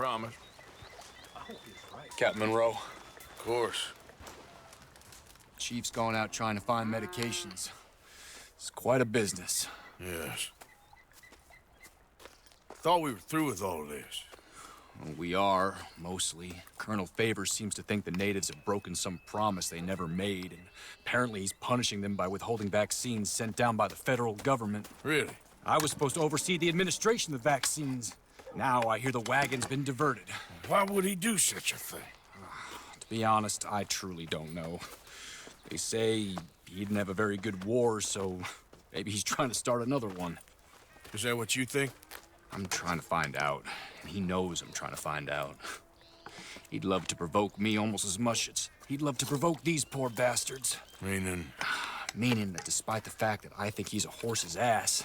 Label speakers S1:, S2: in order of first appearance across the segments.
S1: promise.
S2: Captain Monroe,
S1: Of course.
S2: Chief's gone out trying to find medications. It's quite a business.
S1: Yes. Thought we were through with all of this.
S2: Well, we are, mostly. Colonel Favors seems to think the natives have broken some promise they never made, and apparently he's punishing them by withholding vaccines sent down by the federal government.
S1: Really?
S2: I was supposed to oversee the administration of the vaccines. Now I hear the wagon's been diverted.
S1: Why would he do such a thing?
S2: To be honest, I truly don't know. They say he didn't have a very good war, so maybe he's trying to start another one.
S1: Is that what you think?
S2: I'm trying to find out, and he knows I'm trying to find out. He'd love to provoke me almost as much as he'd love to provoke these poor bastards.
S1: Meaning?
S2: Meaning that despite the fact that I think he's a horse's ass,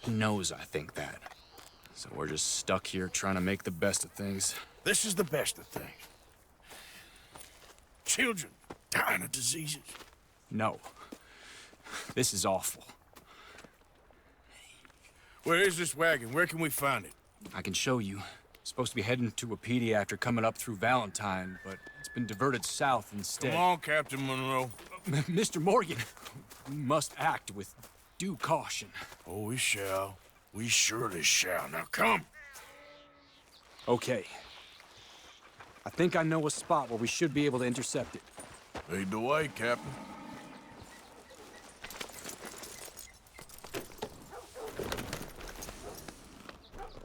S2: he knows I think that. So we're just stuck here trying to make the best of things.
S1: This is the best of things. Children dying of diseases.
S2: No. This is awful.
S1: Where is this wagon? Where can we find it?
S2: I can show you. Supposed to be heading to Wapiti after coming up through Valentine, but it's been diverted south instead.
S1: Come on, Captain Monroe.
S2: Mr. Morgan, we must act with due caution.
S1: Oh, we shall. We surely shall. Now come.
S2: Okay. I think I know a spot where we should be able to intercept it.
S1: Lead the way, Captain.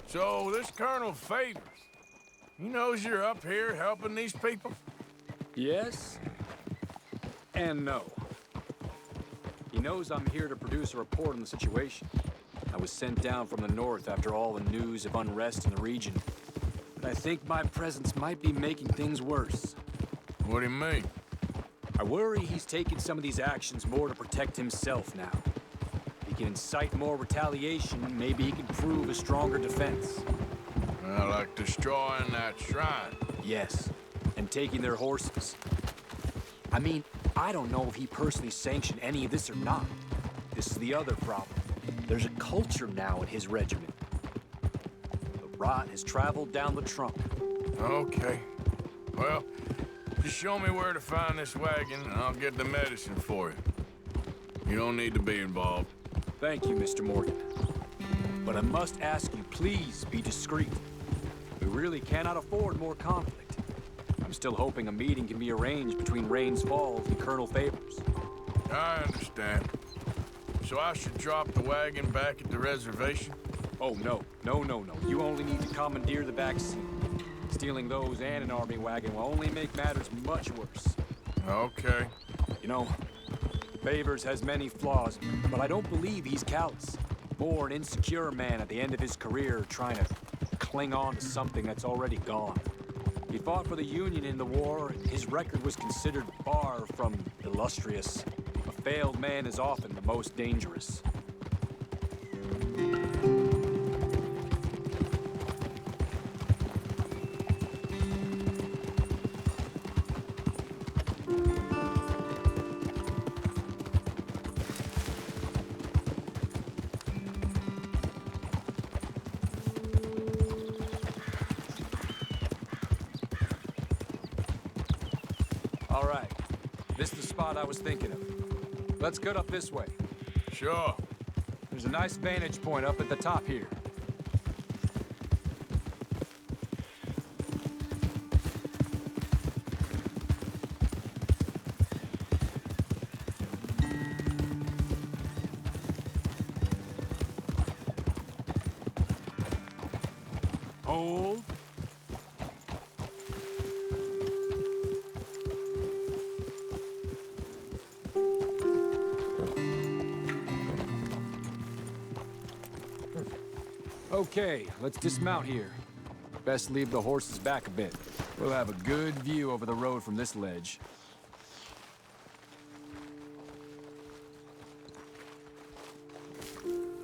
S1: So, this Colonel Favors, he knows you're up here helping these people?
S2: Yes and no. He knows I'm here to produce a report on the situation. I was sent down from the north after all the news of unrest in the region. But I think my presence might be making things worse.
S1: What do you mean?
S2: I worry he's taking some of these actions more to protect himself now. He can incite more retaliation, maybe he can prove a stronger defense.
S1: Well, like destroying that shrine.
S2: Yes, and taking their horses. I mean, I don't know if he personally sanctioned any of this or not. This is the other problem. There's a culture now in his regiment. The rot has traveled down the trunk.
S1: Okay. Well, just show me where to find this wagon, and I'll get the medicine for you. You don't need to be involved.
S2: Thank you, Mr. Morgan. But I must ask you, please be discreet. We really cannot afford more conflict. I'm still hoping a meeting can be arranged between Rains Falls and Colonel Favors.
S1: I understand. So I should drop the wagon back at the reservation?
S2: Oh, no. No. You only need to commandeer the vaccine. Stealing those and an army wagon will only make matters much worse.
S1: Okay.
S2: You know, Favors has many flaws, but I don't believe he's callous. More an insecure man at the end of his career trying to cling on to something that's already gone. He fought for the Union in the war, and his record was considered far from illustrious. A failed man is often the most dangerous. All right, this is the spot I was thinking of. Let's cut up this way.
S1: Sure.
S2: There's a nice vantage point up at the top here. Hold. Okay, let's dismount here. Best leave the horses back a bit. We'll have a good view over the road from this ledge.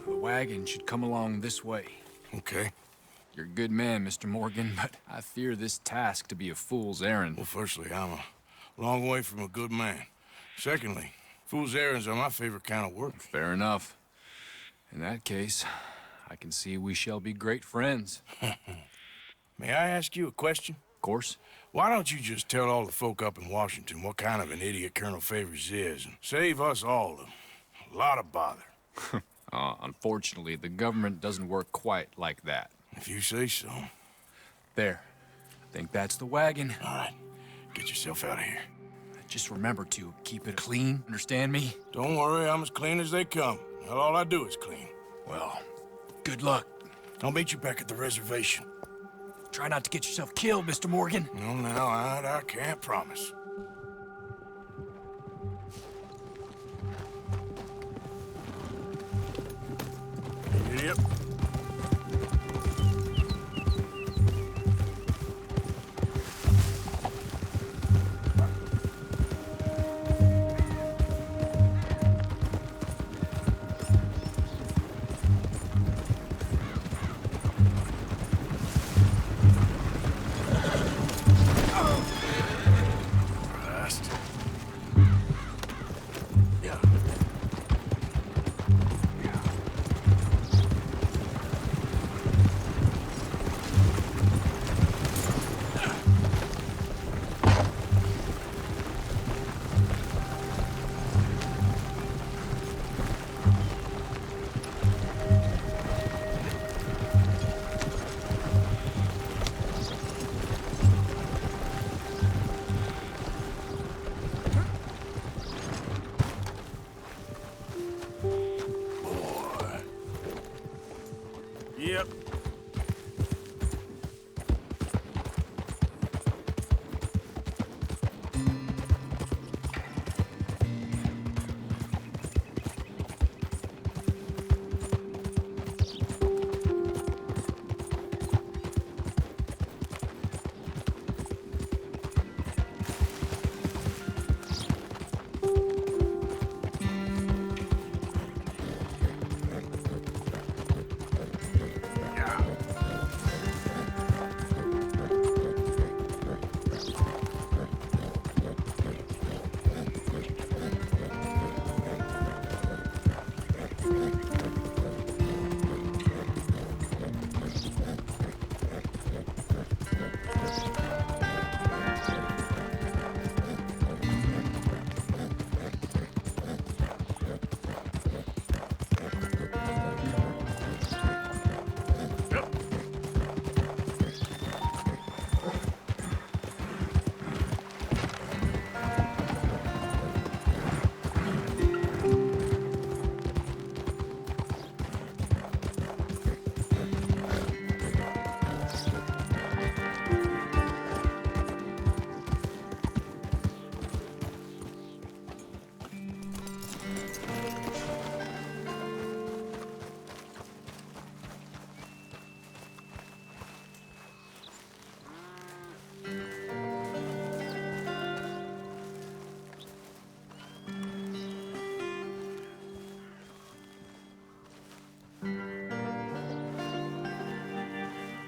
S2: The wagon should come along this way.
S1: Okay.
S2: You're a good man, Mr. Morgan, but I fear this task to be a fool's errand.
S1: Well, firstly, I'm a long way from a good man. Secondly, fool's errands are my favorite kind of work.
S2: Fair enough. In that case, I can see we shall be great friends.
S1: May I ask you a question?
S2: Of course.
S1: Why don't you just tell all the folk up in Washington what kind of an idiot Colonel Favors is and save us all a lot of bother?
S2: Unfortunately, the government doesn't work quite like that.
S1: If you say so.
S2: There. I think that's the wagon.
S1: All right, get yourself out of here.
S2: Just remember to keep it clean, understand me?
S1: Don't worry, I'm as clean as they come. Not all I do is clean.
S2: Well, good luck.
S1: I'll meet you back at the reservation.
S2: Try not to get yourself killed, Mr. Morgan.
S1: No, now, I can't promise. Yep. Yep.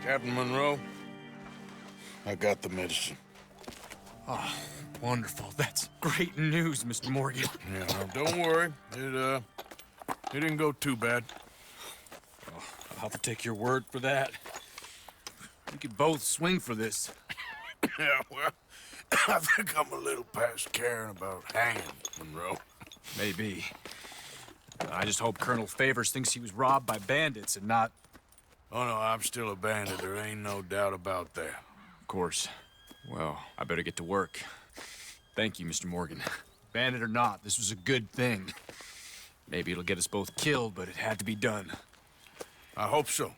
S1: Captain Monroe, I got the medicine.
S2: Oh, wonderful. That's great news, Mr. Morgan.
S1: Yeah, now, don't worry. It didn't go too bad.
S2: Oh, I'll have to take your word for that. We could both swing for this.
S1: Yeah, well, I think I'm a little past caring about hanging, Monroe.
S2: Maybe. I just hope Colonel Favors thinks he was robbed by bandits and not...
S1: Oh, no, I'm still a bandit. There ain't no doubt about that.
S2: Of course. Well, I better get to work. Thank you, Mr. Morgan. Bandit or not, this was a good thing. Maybe it'll get us both killed, but it had to be done.
S1: I hope so.